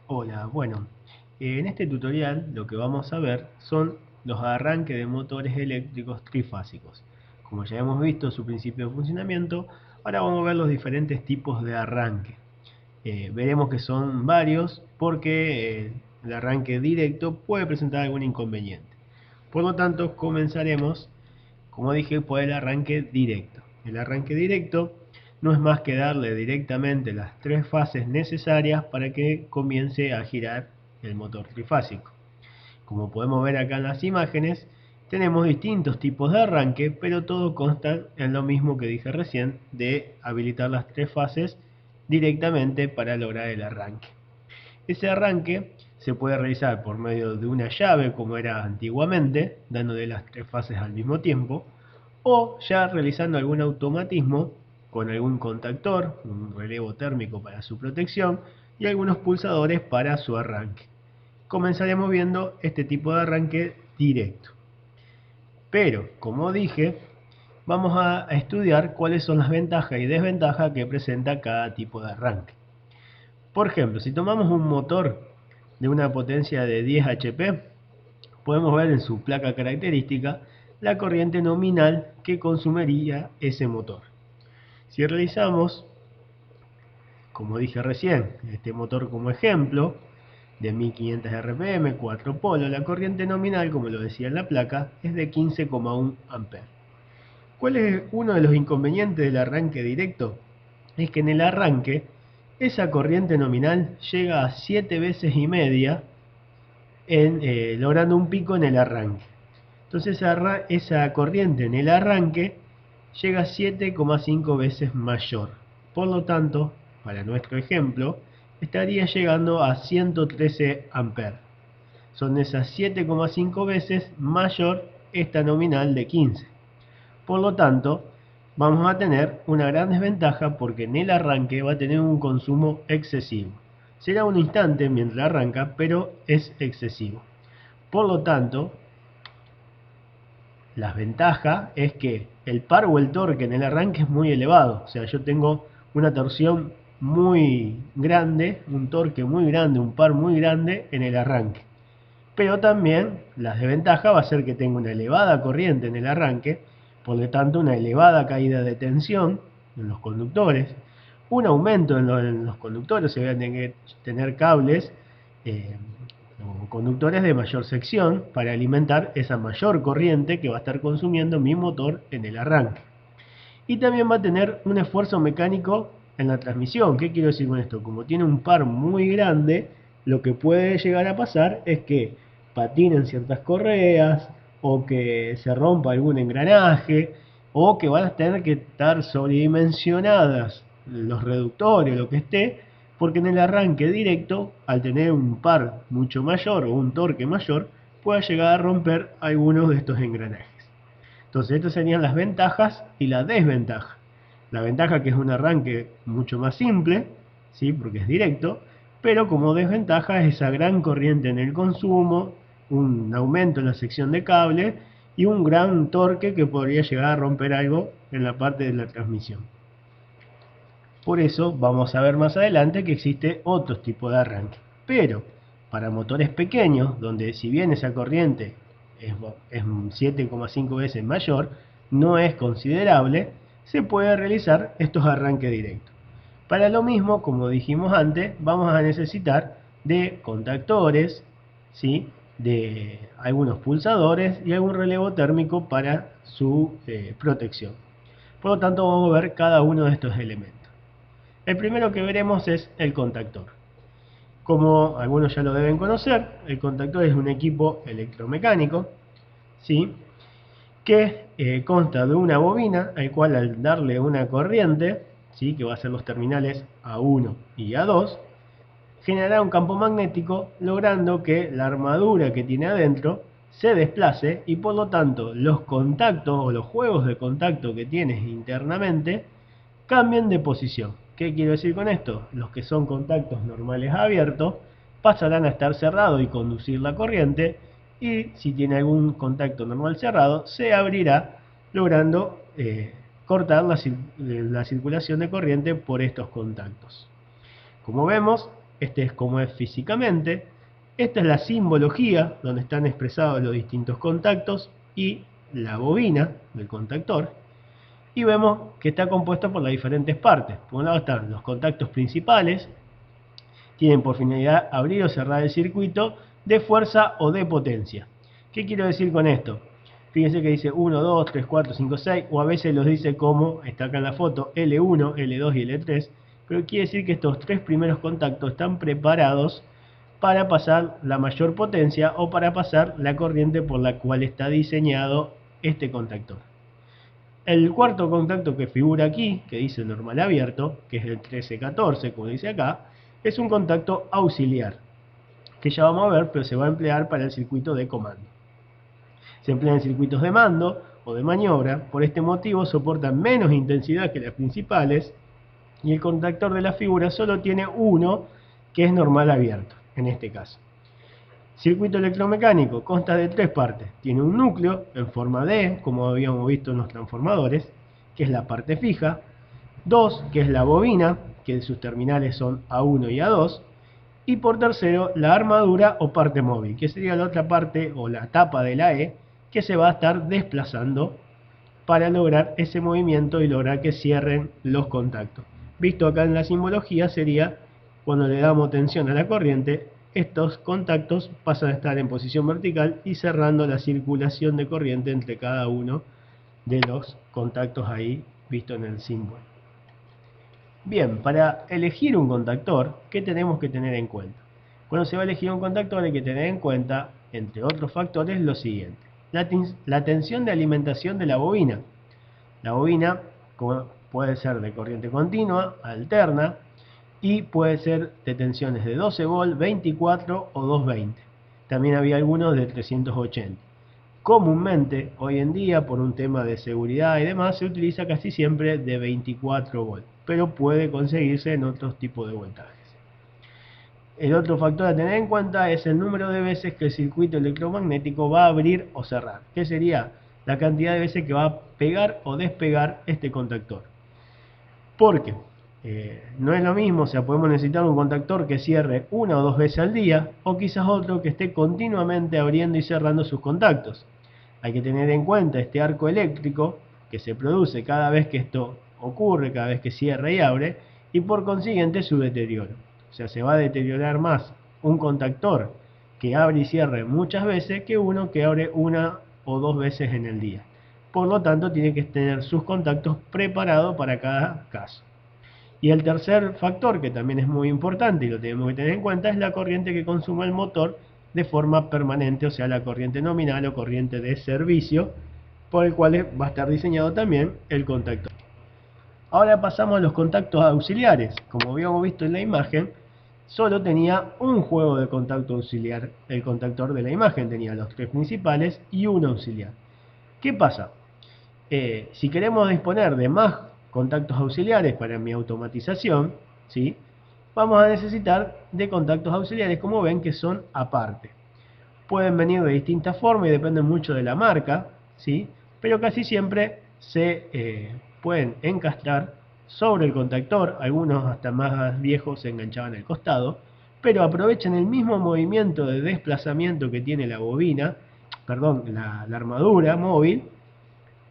Hola, bueno, en este tutorial lo que vamos a ver son los arranques de motores eléctricos trifásicos. Como ya hemos visto su principio de funcionamiento, ahora vamos a ver los diferentes tipos de arranque. Veremos que son varios porque el arranque directo puede presentar algún inconveniente. Por lo tanto, comenzaremos, como dije, por el arranque directo. El arranque directo no es más que darle directamente las tres fases necesarias para que comience a girar el motor trifásico. Como podemos ver acá en las imágenes, tenemos distintos tipos de arranque, pero todo consta en lo mismo que dije recién, de habilitar las tres fases directamente para lograr el arranque. Ese arranque se puede realizar por medio de una llave, como era antiguamente, dándole las tres fases al mismo tiempo, o ya realizando algún automatismo con algún contactor, un relevo térmico para su protección y algunos pulsadores para su arranque. Comenzaremos viendo este tipo de arranque directo. Pero, como dije, vamos a estudiar cuáles son las ventajas y desventajas que presenta cada tipo de arranque. Por ejemplo, si tomamos un motor de una potencia de 10 HP, podemos ver en su placa característica la corriente nominal que consumiría ese motor. Si realizamos, como dije recién, este motor como ejemplo, de 1500 RPM, 4 polos, la corriente nominal, como lo decía en la placa, es de 15,1 amperes. ¿Cuál es uno de los inconvenientes del arranque directo? Es que en el arranque esa corriente nominal llega a 7 veces y media logrando un pico en el arranque. Entonces esa corriente en el arranque llega a 7,5 veces mayor. Por lo tanto, para nuestro ejemplo, estaría llegando a 113 amperes. Son esas 7,5 veces mayor esta nominal de 15. Por lo tanto, vamos a tener una gran desventaja porque en el arranque va a tener un consumo excesivo. Será un instante mientras arranca, pero es excesivo. Por lo tanto, la ventaja es que el par o el torque en el arranque es muy elevado. O sea, yo tengo una torsión muy grande, un torque muy grande, un par muy grande en el arranque. Pero también la desventaja va a ser que tengo una elevada corriente en el arranque, por lo tanto una elevada caída de tensión en los conductores, un aumento en los conductores, se van a tener que tener cables eh, o conductores de mayor sección para alimentar esa mayor corriente que va a estar consumiendo mi motor en el arranque. Y también va a tener un esfuerzo mecánico en la transmisión. ¿Qué quiero decir con esto? Como tiene un par muy grande, lo que puede llegar a pasar es que patinen ciertas correas, o que se rompa algún engranaje, o que van a tener que estar sobredimensionadas los reductores, lo que esté, porque en el arranque directo, al tener un par mucho mayor o un torque mayor, pueda llegar a romper algunos de estos engranajes. Entonces, estas serían las ventajas y la desventaja. La ventaja que es un arranque mucho más simple, ¿sí? Porque es directo, pero como desventaja es esa gran corriente en el consumo, un aumento en la sección de cable y un gran torque que podría llegar a romper algo en la parte de la transmisión. Por eso vamos a ver más adelante que existe otro tipo de arranque. Pero para motores pequeños, donde si bien esa corriente es 7,5 veces mayor, no es considerable, se puede realizar estos arranques directos. Para lo mismo, como dijimos antes, vamos a necesitar de contactores, ¿sí? De algunos pulsadores y algún relevo térmico para su protección. Por lo tanto, vamos a ver cada uno de estos elementos. El primero que veremos es el contactor. Como algunos ya lo deben conocer, el contactor es un equipo electromecánico, ¿sí? Que consta de una bobina al cual al darle una corriente, ¿sí? Que va a ser los terminales A1 y A2, generará un campo magnético logrando que la armadura que tiene adentro se desplace y por lo tanto los contactos o los juegos de contacto que tienes internamente cambien de posición. ¿Qué quiero decir con esto? Los que son contactos normales abiertos pasarán a estar cerrados y conducir la corriente, y si tiene algún contacto normal cerrado se abrirá logrando cortar la circulación de corriente por estos contactos. Como vemos, Este es como es físicamente. Esta es la simbología, donde están expresados los distintos contactos y la bobina del contactor. Y vemos que está compuesto por las diferentes partes. Por un lado están los contactos principales, tienen por finalidad abrir o cerrar el circuito de fuerza o de potencia. ¿Qué quiero decir con esto? Fíjense que dice 1, 2, 3, 4, 5, 6, o a veces los dice como, está acá en la foto, L1, L2 y L3, pero quiere decir que estos tres primeros contactos están preparados para pasar la mayor potencia o para pasar la corriente por la cual está diseñado este contactor. El cuarto contacto que figura aquí, que dice normal abierto, que es el 1314, como dice acá, es un contacto auxiliar, que ya vamos a ver, pero se va a emplear para el circuito de comando. Se emplean circuitos de mando o de maniobra, por este motivo soportan menos intensidad que las principales, y el contactor de la figura solo tiene uno, que es normal abierto, en este caso. Circuito electromecánico consta de tres partes. Tiene un núcleo en forma D, como habíamos visto en los transformadores, que es la parte fija. Dos, que es la bobina, que sus terminales son A1 y A2. Y por tercero, la armadura o parte móvil, que sería la otra parte o la tapa de la E, que se va a estar desplazando para lograr ese movimiento y lograr que cierren los contactos. Visto acá en la simbología sería cuando le damos tensión a la corriente, estos contactos pasan a estar en posición vertical y cerrando la circulación de corriente entre cada uno de los contactos ahí visto en el símbolo. Bien, para elegir un contactor, ¿qué tenemos que tener en cuenta? Cuando se va a elegir un contactor hay que tener en cuenta, entre otros factores, lo siguiente. La tensión de alimentación de la bobina. La bobina puede ser de corriente continua, alterna, y puede ser de tensiones de 12 volt, 24 o 220. También había algunos de 380. Comúnmente, hoy en día, por un tema de seguridad y demás, se utiliza casi siempre de 24 volt, pero puede conseguirse en otros tipos de voltajes. El otro factor a tener en cuenta es el número de veces que el circuito electromagnético va a abrir o cerrar, que sería la cantidad de veces que va a pegar o despegar este contactor. Porque no es lo mismo, o sea, podemos necesitar un contactor que cierre una o dos veces al día, o quizás otro que esté continuamente abriendo y cerrando sus contactos. Hay que tener en cuenta este arco eléctrico que se produce cada vez que esto ocurre, cada vez que cierra y abre, y por consiguiente su deterioro. O sea, se va a deteriorar más un contactor que abre y cierre muchas veces que uno que abre una o dos veces en el día. Por lo tanto, tiene que tener sus contactos preparados para cada caso. Y el tercer factor, que también es muy importante y lo tenemos que tener en cuenta, es la corriente que consume el motor de forma permanente, o sea, la corriente nominal o corriente de servicio, por el cual va a estar diseñado también el contactor. Ahora pasamos a los contactos auxiliares. Como habíamos visto en la imagen, solo tenía un juego de contacto auxiliar. El contactor de la imagen tenía los tres principales y uno auxiliar. ¿Qué pasa? Si queremos disponer de más contactos auxiliares para mi automatización, ¿sí?, vamos a necesitar de contactos auxiliares, como ven, que son aparte. Pueden venir de distintas formas y dependen mucho de la marca, ¿sí?, pero casi siempre se pueden encastrar sobre el contactor. Algunos hasta más viejos se enganchaban al costado, pero aprovechan el mismo movimiento de desplazamiento que tiene la bobina, perdón, la armadura móvil,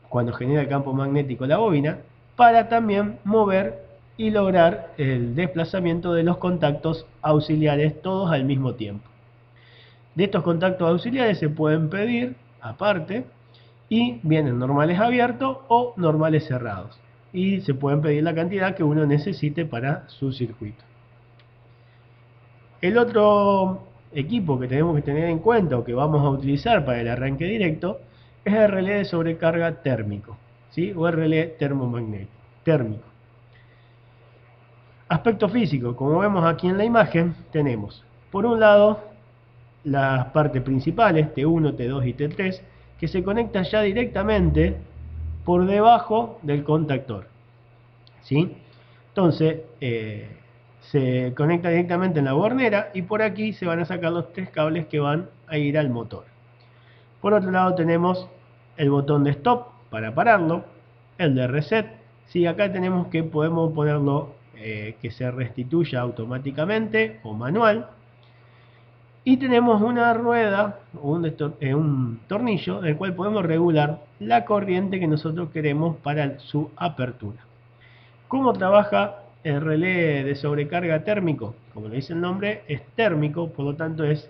cuando genera el campo magnético la bobina, para también mover y lograr el desplazamiento de los contactos auxiliares todos al mismo tiempo. De estos contactos auxiliares se pueden pedir aparte y vienen normales abiertos o normales cerrados, y se pueden pedir la cantidad que uno necesite para su circuito. El otro equipo que tenemos que tener en cuenta o que vamos a utilizar para el arranque directo es el relé de sobrecarga térmico, ¿sí?, o el relé térmico. Aspecto físico, como vemos aquí en la imagen, tenemos por un lado las partes principales, T1, T2 y T3, que se conectan ya directamente por debajo del contactor, ¿sí? Entonces, se conecta directamente en la bornera y por aquí se van a sacar los tres cables que van a ir al motor. Por otro lado tenemos el botón de stop para pararlo, el de reset. Sí, acá tenemos que podemos ponerlo que se restituya automáticamente o manual. Y tenemos una rueda o un tornillo del cual podemos regular la corriente que nosotros queremos para su apertura. ¿Cómo trabaja el relé de sobrecarga térmico? Como le dice el nombre, es térmico, por lo tanto es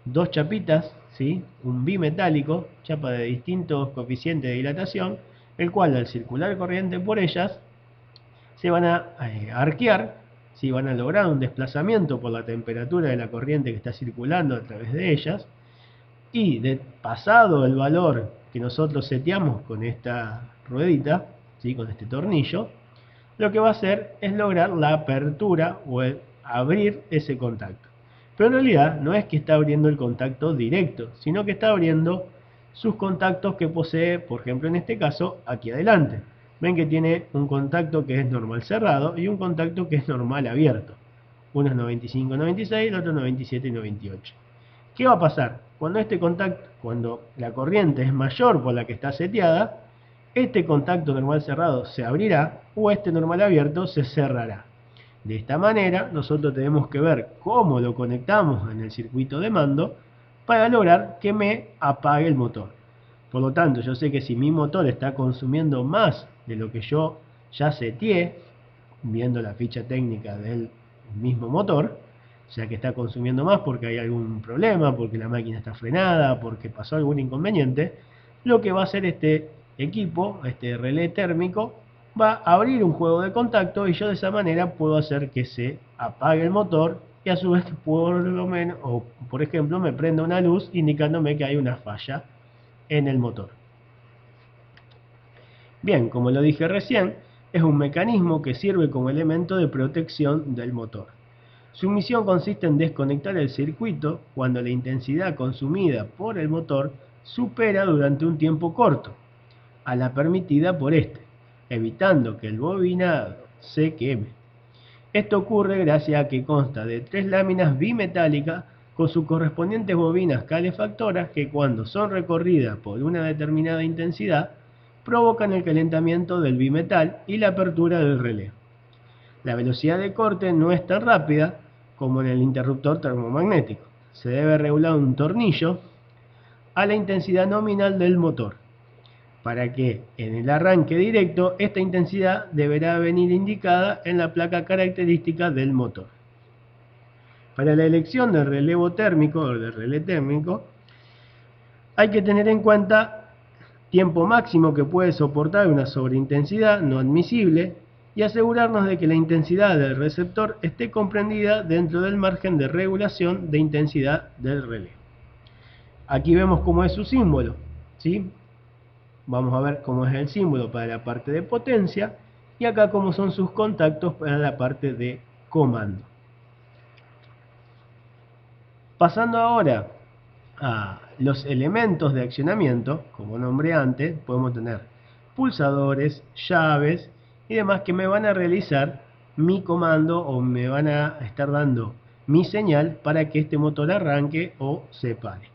dos chapitas, ¿sí? Un bimetálico, chapa de distintos coeficientes de dilatación, el cual al circular corriente por ellas se van a arquear, ¿sí? Van a lograr un desplazamiento por la temperatura de la corriente que está circulando a través de ellas, y pasado el valor que nosotros seteamos con esta ruedita, ¿sí? Con este tornillo, lo que va a hacer es lograr la apertura o abrir ese contacto. Pero en realidad no es que está abriendo el contacto directo, sino que está abriendo sus contactos que posee, por ejemplo en este caso, aquí adelante. Ven que tiene un contacto que es normal cerrado y un contacto que es normal abierto. Uno es 95-96, el otro 97-98. ¿Qué va a pasar? Cuando la corriente es mayor por la que está seteada, este contacto normal cerrado se abrirá o este normal abierto se cerrará. De esta manera nosotros tenemos que ver cómo lo conectamos en el circuito de mando para lograr que me apague el motor. Por lo tanto, yo sé que si mi motor está consumiendo más de lo que yo ya seteé, viendo la ficha técnica del mismo motor, o sea que está consumiendo más porque hay algún problema, porque la máquina está frenada, porque pasó algún inconveniente, lo que va a hacer este equipo, este relé térmico, va a abrir un juego de contacto y yo de esa manera puedo hacer que se apague el motor y a su vez por lo menos, o por ejemplo, me prenda una luz indicándome que hay una falla en el motor. Bien, como lo dije recién, es un mecanismo que sirve como elemento de protección del motor. Su misión consiste en desconectar el circuito cuando la intensidad consumida por el motor supera durante un tiempo corto a la permitida por este, evitando que el bobinado se queme. Esto ocurre gracias a que consta de 3 láminas bimetálicas con sus correspondientes bobinas calefactoras que cuando son recorridas por una determinada intensidad provocan el calentamiento del bimetal y la apertura del relé. La velocidad de corte no es tan rápida como en el interruptor termomagnético. Se debe regular un tornillo a la intensidad nominal del motor, para que en el arranque directo esta intensidad deberá venir indicada en la placa característica del motor. Para la elección del relevo térmico o del relé térmico hay que tener en cuenta tiempo máximo que puede soportar una sobreintensidad no admisible y asegurarnos de que la intensidad del receptor esté comprendida dentro del margen de regulación de intensidad del relé. Aquí vemos cómo es su símbolo, ¿sí? Vamos a ver cómo es el símbolo para la parte de potencia y acá cómo son sus contactos para la parte de comando. Pasando ahora a los elementos de accionamiento, como nombré antes, podemos tener pulsadores, llaves y demás que me van a realizar mi comando o me van a estar dando mi señal para que este motor arranque o se pare.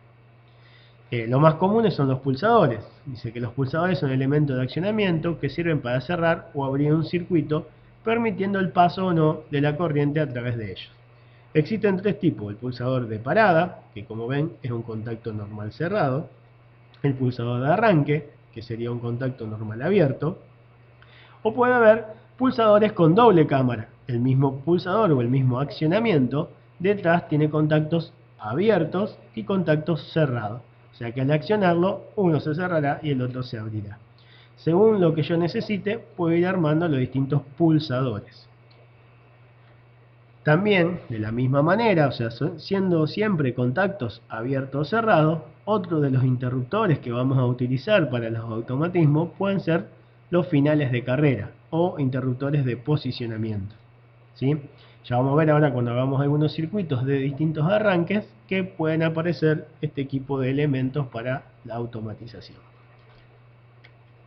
Lo más comunes son los pulsadores. Dice que los pulsadores son elementos de accionamiento que sirven para cerrar o abrir un circuito, permitiendo el paso o no de la corriente a través de ellos. Existen 3 tipos: el pulsador de parada, que como ven es un contacto normal cerrado, el pulsador de arranque, que sería un contacto normal abierto, o puede haber pulsadores con doble cámara. El mismo pulsador o el mismo accionamiento detrás tiene contactos abiertos y contactos cerrados. O sea que al accionarlo, uno se cerrará y el otro se abrirá. Según lo que yo necesite, puedo ir armando los distintos pulsadores. También, de la misma manera, o sea, siendo siempre contactos abiertos o cerrados, otro de los interruptores que vamos a utilizar para los automatismos pueden ser los finales de carrera o interruptores de posicionamiento, ¿sí? Ya vamos a ver ahora cuando hagamos algunos circuitos de distintos arranques que pueden aparecer este equipo de elementos para la automatización.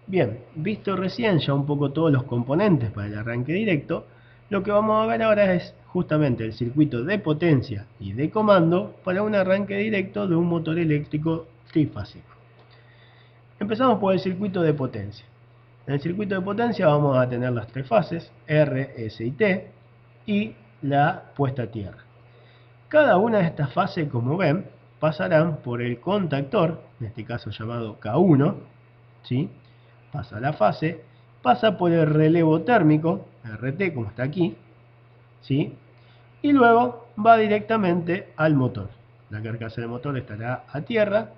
Bien, visto recién ya un poco todos los componentes para el arranque directo, lo que vamos a ver ahora es justamente el circuito de potencia y de comando para un arranque directo de un motor eléctrico trifásico. Empezamos por el circuito de potencia. En el circuito de potencia vamos a tener las tres fases, R, S y T, y la puesta a tierra. Cada una de estas fases, como ven, pasarán por el contactor, en este caso llamado K1, ¿sí? Pasa la fase, pasa por el relevo térmico, RT, como está aquí, ¿sí? Y luego va directamente al motor. La carcasa del motor estará a tierra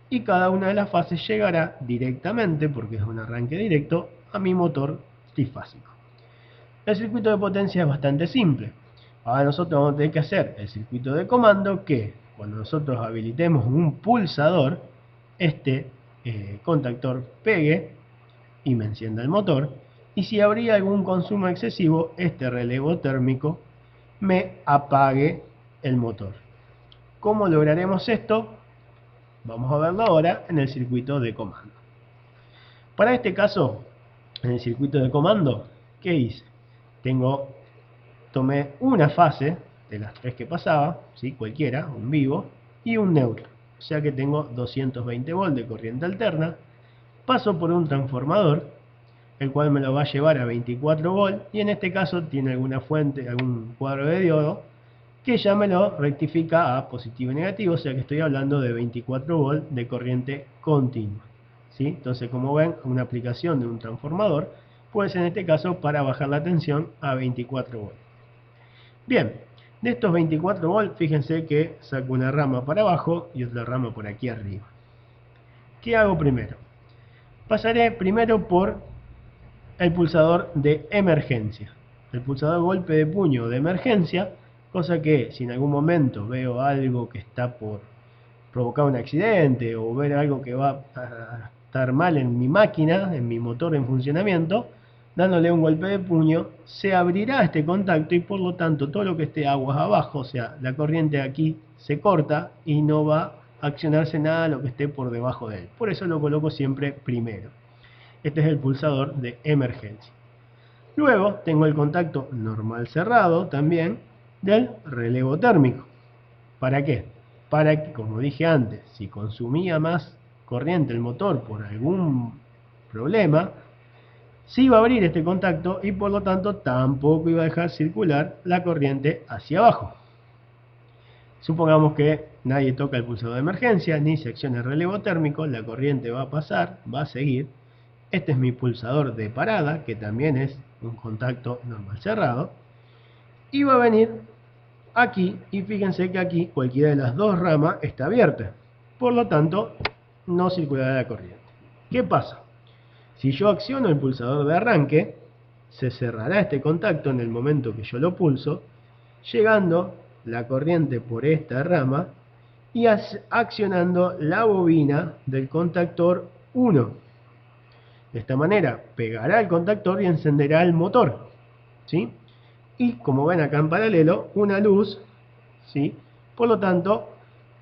y cada una de las fases llegará directamente, porque es un arranque directo, a mi motor trifásico. El circuito de potencia es bastante simple. Ahora nosotros vamos a tener que hacer el circuito de comando que cuando nosotros habilitemos un pulsador, este contactor pegue y me encienda el motor, y si habría algún consumo excesivo, este relevo térmico me apague el motor. ¿Cómo lograremos esto? Vamos a verlo ahora en el circuito de comando. Para este caso, en el circuito de comando, ¿qué hice? Tomé una fase de las tres que pasaba, ¿sí? Cualquiera, un vivo y un neutro. O sea que tengo 220 volts de corriente alterna. Paso por un transformador, el cual me lo va a llevar a 24 volts. Y en este caso tiene alguna fuente, algún cuadro de diodo, que ya me lo rectifica a positivo y negativo. O sea que estoy hablando de 24 volts de corriente continua, ¿sí? Entonces, como ven, una aplicación de un transformador puede ser en este caso para bajar la tensión a 24 volts. Bien, de estos 24 volts, fíjense que saco una rama para abajo y otra rama por aquí arriba. ¿Qué hago primero? Pasaré primero por el pulsador de emergencia. El pulsador golpe de puño de emergencia, cosa que si en algún momento veo algo que está por provocar un accidente o ver algo que va a estar mal en mi máquina, en mi motor en funcionamiento, dándole un golpe de puño, se abrirá este contacto y por lo tanto todo lo que esté aguas abajo, o sea, la corriente aquí se corta y no va a accionarse nada de lo que esté por debajo de él. Por eso lo coloco siempre primero. Este es el pulsador de emergencia. Luego tengo el contacto normal cerrado también del relevo térmico. ¿Para qué? Para que, como dije antes, si consumía más corriente el motor por algún problema, se iba a abrir este contacto y por lo tanto tampoco iba a dejar circular la corriente hacia abajo. Supongamos que nadie toca el pulsador de emergencia ni se acciona el relevo térmico, la corriente va a pasar, va a seguir. Este es mi pulsador de parada, que también es un contacto normal cerrado, y va a venir aquí, y fíjense que aquí cualquiera de las dos ramas está abierta, por lo tanto no circulará la corriente. ¿Qué pasa? Si yo acciono el pulsador de arranque, se cerrará este contacto en el momento que yo lo pulso, llegando la corriente por esta rama y accionando la bobina del contactor 1. De esta manera pegará el contactor y encenderá el motor, ¿sí? Y como ven acá en paralelo, una luz, ¿sí? Por lo tanto,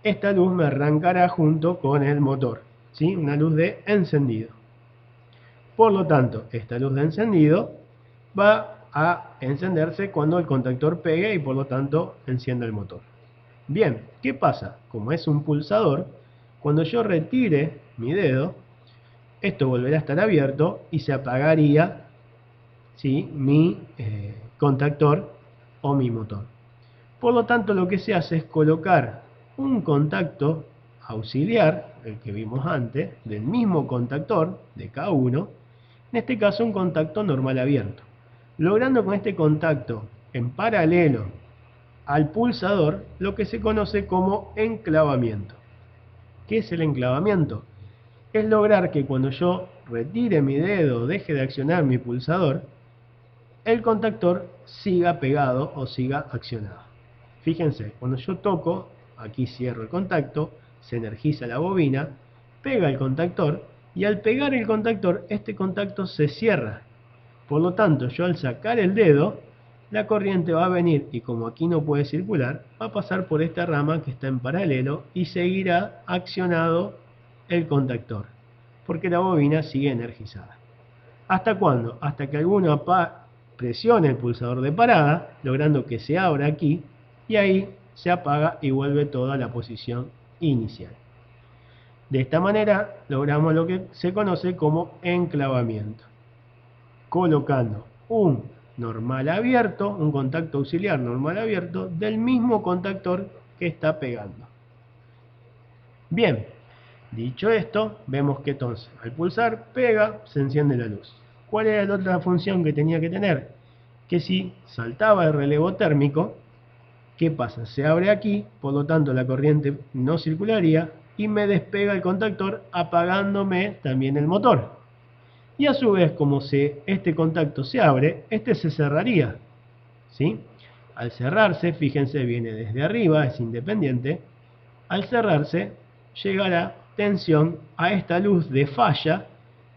esta luz me arrancará junto con el motor, ¿sí? Una luz de encendido. Por lo tanto, esta luz de encendido va a encenderse cuando el contactor pegue y por lo tanto encienda el motor. Bien, ¿qué pasa? Como es un pulsador, cuando yo retire mi dedo, esto volverá a estar abierto y se apagaría, ¿sí? Mi contactor o mi motor. Por lo tanto, lo que se hace es colocar un contacto auxiliar, el que vimos antes, del mismo contactor de K1, en este caso un contacto normal abierto, logrando con este contacto en paralelo al pulsador lo que se conoce como enclavamiento. ¿Qué es el enclavamiento? Es lograr que cuando yo retire mi dedo o deje de accionar mi pulsador, el contactor siga pegado o siga accionado. Fíjense, cuando yo toco, aquí cierro el contacto, se energiza la bobina, pega el contactor y al pegar el contactor, este contacto se cierra. Por lo tanto, yo al sacar el dedo, la corriente va a venir y como aquí no puede circular, va a pasar por esta rama que está en paralelo y seguirá accionado el contactor, porque la bobina sigue energizada. ¿Hasta cuándo? Hasta que alguno presione el pulsador de parada, logrando que se abra aquí, y ahí se apaga y vuelve toda a la posición inicial. De esta manera logramos lo que se conoce como enclavamiento. colocando un normal abierto, un contacto auxiliar normal abierto del mismo contactor que está pegando. Bien, dicho esto, vemos que entonces al pulsar pega, se enciende la luz. ¿Cuál era la otra función que tenía que tener? Que si saltaba el relevo térmico, ¿qué pasa? Se abre aquí, por lo tanto la corriente no circularía y me despega el contactor apagándome también el motor. Y a su vez, como este contacto se abre, este se cerraría, ¿sí? Al cerrarse, fíjense, viene desde arriba, es independiente. Al cerrarse, llegará tensión a esta luz de falla.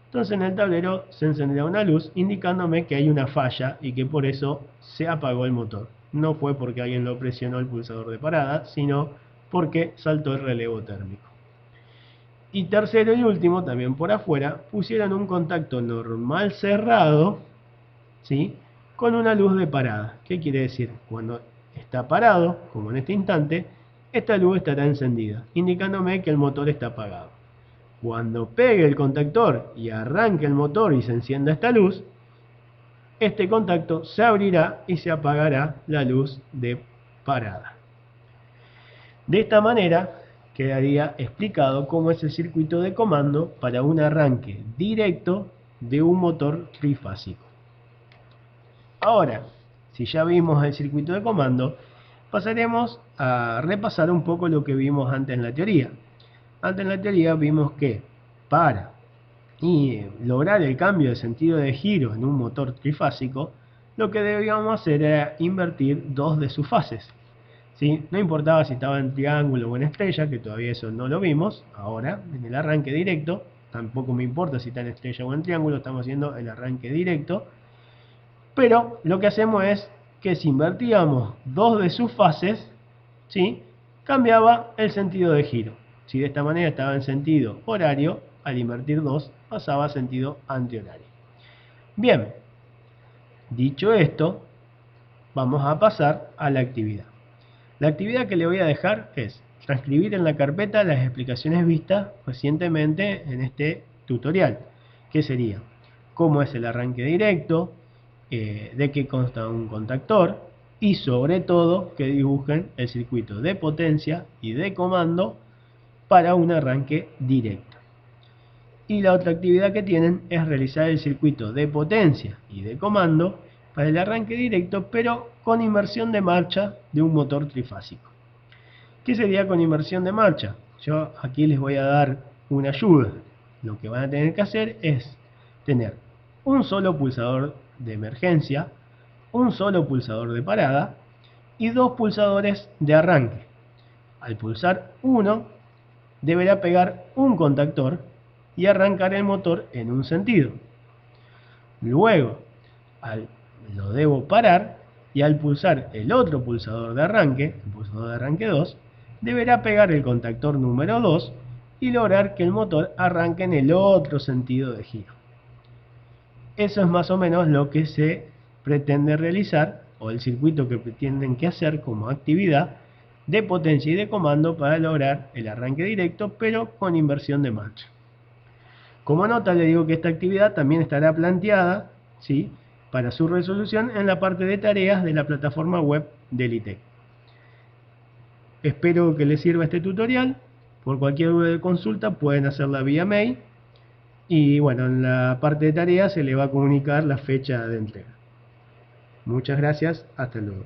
Entonces en el tablero se encenderá una luz indicándome que hay una falla y que por eso se apagó el motor. No fue porque alguien lo presionó el pulsador de parada, sino porque saltó el relevo térmico. Y tercero y último, también por afuera, pusieron un contacto normal cerrado, ¿sí?, con una luz de parada. ¿Qué quiere decir? Cuando está parado, como en este instante, esta luz estará encendida, indicándome que el motor está apagado. Cuando pegue el contactor y arranque el motor y se encienda esta luz, este contacto se abrirá y se apagará la luz de parada. De esta manera quedaría explicado cómo es el circuito de comando para un arranque directo de un motor trifásico. Ahora, si ya vimos el circuito de comando, pasaremos a repasar un poco lo que vimos antes en la teoría. Antes en la teoría vimos que para lograr el cambio de sentido de giro en un motor trifásico, lo que debíamos hacer era invertir dos de sus fases, ¿sí? No importaba si estaba en triángulo o en estrella, que todavía eso no lo vimos. Ahora, en el arranque directo, tampoco me importa si está en estrella o en triángulo, estamos haciendo el arranque directo. Pero lo que hacemos es que si invertíamos dos de sus fases, ¿sí?, cambiaba el sentido de giro. Si de esta manera estaba en sentido horario, al invertir dos pasaba a sentido antihorario. Bien, dicho esto, vamos a pasar a la actividad. La actividad que le voy a dejar es transcribir en la carpeta las explicaciones vistas recientemente en este tutorial, que sería cómo es el arranque directo, de qué consta un contactor y sobre todo que dibujen el circuito de potencia y de comando para un arranque directo. Y la otra actividad que tienen es realizar el circuito de potencia y de comando para el arranque directo, pero con inversión de marcha de un motor trifásico. ¿Qué sería con inversión de marcha? Yo aquí les voy a dar una ayuda. Lo que van a tener que hacer es tener un solo pulsador de emergencia, un solo pulsador de parada y dos pulsadores de arranque. Al pulsar uno, deberá pegar un contactor y arrancar el motor en un sentido. Luego, lo debo parar y al pulsar el otro pulsador de arranque, el pulsador de arranque 2, deberá pegar el contactor número 2 y lograr que el motor arranque en el otro sentido de giro. Eso es más o menos lo que se pretende realizar, o el circuito que pretenden que hacer como actividad de potencia y de comando para lograr el arranque directo, pero con inversión de marcha. Como nota le digo que esta actividad también estará planteada, ¿sí?, para su resolución en la parte de tareas de la plataforma web del ITEC. Espero que les sirva este tutorial. Por cualquier duda de consulta pueden hacerla vía mail. Y bueno, en la parte de tareas se le va a comunicar la fecha de entrega. Muchas gracias, hasta luego.